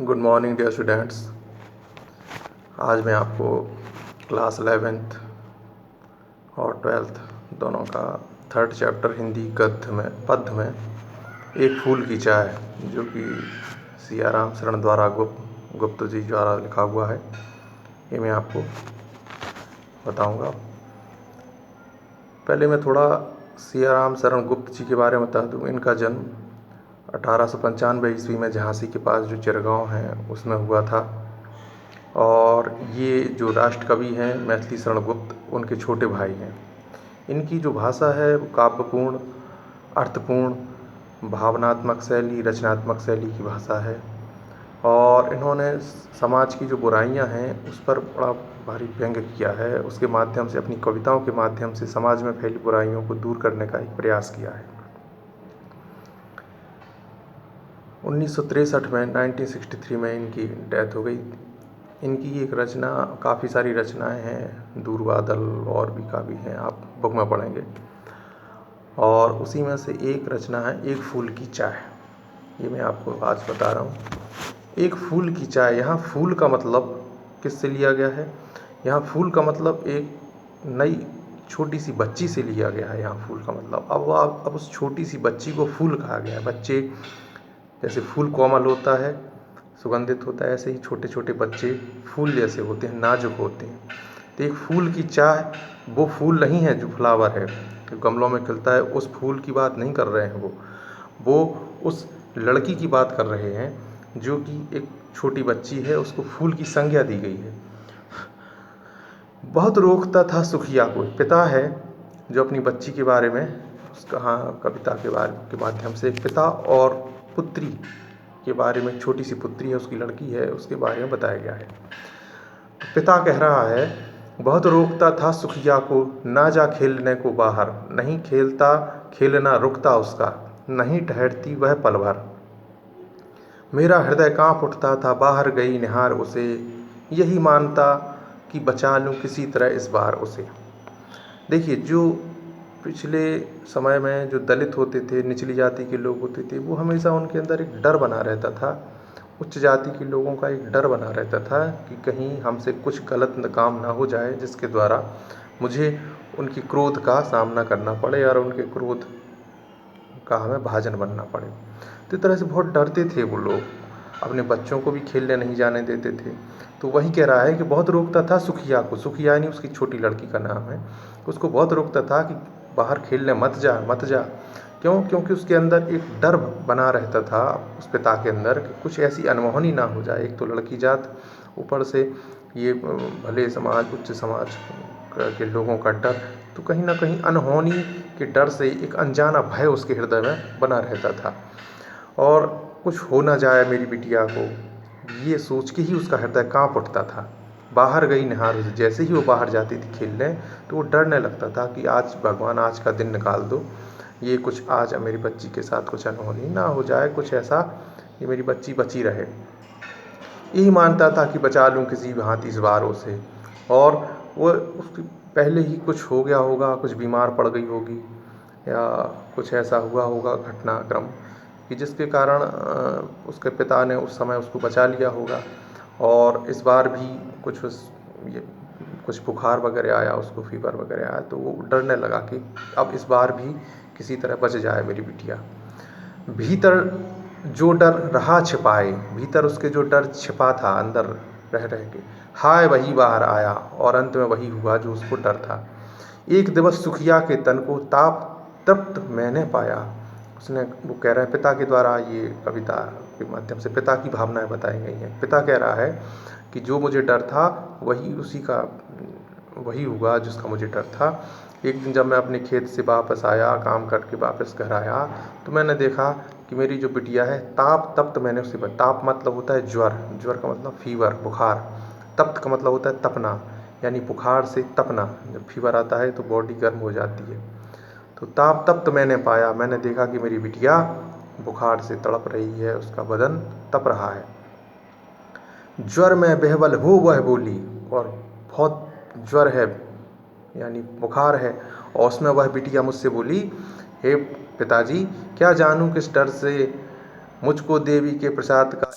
Good morning dear students. आज मैं आपको क्लास 11th और 12th दोनों का थर्ड चैप्टर हिंदी पद्य में एक फूल की चाय, जो कि सियाराम शरण द्वारा गुप्त जी द्वारा लिखा हुआ है, ये मैं आपको बताऊंगा। पहले मैं थोड़ा सियाराम शरण गुप्त जी के बारे में बता दूँ। इनका जन्म 1895 ईस्वी में झांसी के पास जो चिरगांव है उसमें हुआ था। और ये जो राष्ट्र कवि हैं मैथिली शरण गुप्त, उनके छोटे भाई हैं। इनकी जो भाषा है वो काव्यपूर्ण, अर्थपूर्ण, भावनात्मक शैली, रचनात्मक शैली की भाषा है। और इन्होंने समाज की जो बुराइयां हैं उस पर बड़ा भारी व्यंग्य किया है। उसके माध्यम से, अपनी कविताओं के माध्यम से समाज में फैली बुराइयों को दूर करने का एक प्रयास किया है। 1963 में 1963 में इनकी डेथ हो गई। इनकी एक रचना, काफ़ी सारी रचनाएं हैं, दूर बादल और भी काफ़ी हैं, आप बुक में पढ़ेंगे। और उसी में से एक रचना है एक फूल की चाय। ये मैं आपको आज बता रहा हूँ। एक फूल की चाय, यहाँ फूल का मतलब किससे लिया गया है? यहाँ फूल का मतलब एक नई छोटी सी बच्ची से लिया गया है। यहाँ फूल का मतलब अब उस छोटी सी बच्ची को फूल कहा गया है। बच्चे जैसे फूल कोमल होता है, सुगंधित होता है, ऐसे ही छोटे छोटे बच्चे फूल जैसे होते हैं, नाजुक होते हैं। तो एक फूल की चाय, वो फूल नहीं है जो फ्लावर है, जो गमलों में खिलता है, उस फूल की बात नहीं कर रहे हैं। वो उस लड़की की बात कर रहे हैं जो कि एक छोटी बच्ची है, उसको फूल की संज्ञा दी गई है। बहुत रोकता था सुखिया को, पिता है जो अपनी बच्ची के बारे में, उसका कविता के माध्यम से पिता और पुत्री के बारे में, छोटी सी पुत्री है, उसकी लड़की है, उसके बारे में बताया गया है। पिता कह रहा है, बहुत रोकता था सुखिया को, ना जा खेलने को बाहर, नहीं खेलता खेलना रुकता उसका, नहीं ठहरती वह पल भर। मेरा हृदय कांप उठता था, बाहर गई निहार उसे, यही मानता कि बचा लूं किसी तरह इस बार उसे। देखिए, जो पिछले समय में जो दलित होते थे, निचली जाति के लोग होते थे, वो हमेशा उनके अंदर एक डर बना रहता था। उच्च जाति के लोगों का एक डर बना रहता था कि कहीं हमसे कुछ गलत काम ना हो जाए, जिसके द्वारा मुझे उनके क्रोध का सामना करना पड़े और उनके क्रोध का हमें भाजन बनना पड़े। तो इस तरह से बहुत डरते थे वो लोग, अपने बच्चों को भी खेलने नहीं जाने देते थे। तो वही कह रहा है कि बहुत रोकता था सुखिया को, सुखिया यानी उसकी छोटी लड़की का नाम है, उसको बहुत रोकता था कि बाहर खेलने मत जा मत जा। क्यों? क्योंकि उसके अंदर एक डर बना रहता था, उस पिता के अंदर, कि कुछ ऐसी अनहोनी ना हो जाए। एक तो लड़की जात, ऊपर से ये भले समाज, उच्च समाज के लोगों का डर, तो कहीं ना कहीं अनहोनी के डर से एक अनजाना भय उसके हृदय में बना रहता था। और कुछ हो ना जाए मेरी बिटिया को, ये सोच के ही उसका हृदय कांप उठता था। बाहर गई निहार उसे, जैसे ही वो बाहर जाती थी खेलने, तो वो डरने लगता था कि आज भगवान आज का दिन निकाल दो, ये कुछ आज मेरी बच्ची के साथ कुछ अनहोनी ना हो जाए, कुछ ऐसा, ये मेरी बच्ची बची रहे। यही मानता था कि बचा लूँ किसी भांति इस बार उसे। और वो उसके पहले ही कुछ हो गया होगा, कुछ बीमार पड़ गई होगी, या कुछ ऐसा हुआ होगा घटनाक्रम कि जिसके कारण उसके पिता ने उस समय उसको बचा लिया होगा। और इस बार भी कुछ बुखार वगैरह आया, उसको फीवर वगैरह आया, तो वो डरने लगा कि अब इस बार भी किसी तरह बच जाए मेरी बिटिया। भीतर जो डर रहा छिपाए, भीतर उसके जो डर छिपा था अंदर रह के, हाय वही बाहर आया, और अंत में वही हुआ जो उसको डर था। एक दिवस सुखिया के तन को ताप तप्त मैंने पाया। उसने, वो कह रहा है, पिता के द्वारा ये कविता के माध्यम से पिता की भावनाएं बताई गई हैं। पिता कह रहा है कि जो मुझे डर था वही हुआ जिसका मुझे डर था। एक दिन जब मैं अपने खेत से वापस आया, काम करके वापस घर आया, तो मैंने देखा कि मेरी जो बिटिया है, ताप तप्त मैंने उसे, ताप मतलब होता है ज्वर, ज्वर का मतलब फीवर, बुखार। तप्त का मतलब होता है तपना, यानी बुखार से तपना। जब फीवर आता है तो बॉडी गर्म हो जाती है। तो ताप तप्त मैंने पाया, मैंने देखा कि मेरी बिटिया बुखार से तड़प रही है, उसका बदन तप रहा है। ज्वर में बेहवल हो वह बोली, और बहुत ज्वर है यानी बुखार है, और उसमें वह बिटिया मुझसे बोली, हे पिताजी, क्या जानूं किस डर से मुझको देवी के प्रसाद का